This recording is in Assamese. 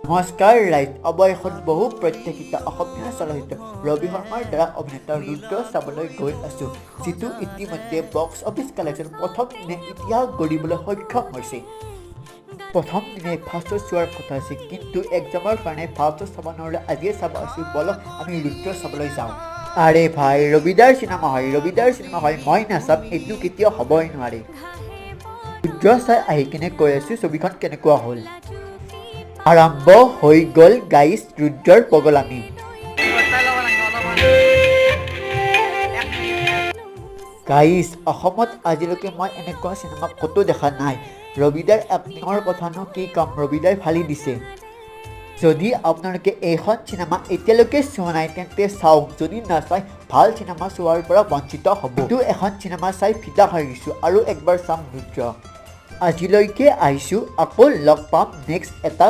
নমস্কাৰ ৰাইজ, অৱশেষত বহু প্ৰত্যাশিত অসমীয়া চলচ্চিত্ৰ ৰবি শৰ্মাৰ দ্বাৰা অভিনীত ৰুদ্ৰ চাবলৈ গৈ আছোঁ, যিটো ইতিমধ্যে বক্স অফিচ কালেকশ্যন প্ৰথম দিনে ইতিহাস গঢ়িবলৈ সক্ষম হৈছে। প্ৰথম দিনে ফাৰ্ষ্ট চোৱাৰ কথা আছিল, কিন্তু এক্সামৰ কাৰণে ফাৰ্ষ্ট চাব নোৱাৰিলে আজিয়ে চাব আছোঁ, বলক আমি ৰুদ্ৰ চাবলৈ যাওঁ। আৰে ভাই, ৰবিদাৰ চিনেমা হয়, মই নাচাম, এইটো কেতিয়াও হ'বই নোৱাৰে। ৰুদ্ৰ চাই আহি কিনে কৈ আছোঁ ছবিখন কেনেকুৱা হ'ল। আৰম্ভ হৈ গ'ল গাইজ ৰুদ্ৰৰ পগলামি। গাইজ, অসমত আজিলৈকে মই এনেকুৱা চিনেমা ক'তো দেখা নাই। ৰবিদাৰ এক্টিঙৰ কথানো কি ক'ম, ৰবিদাই ফালি দিছে। যদি আপোনালোকে এইখন চিনেমা এতিয়ালৈকে চোৱা নাই তেন্তে চাওক, যদি নাচায় ভাল চিনেমা চোৱাৰ পৰা বঞ্চিত হ'ব। কিন্তু এখন চিনেমা চাই ফিদা হৈ গৈছোঁ আৰু একবাৰ চাম ৰুদ্ৰ। আজিলৈকে আহিছোঁ, আকৌ লগ পাম নেক্সট এটা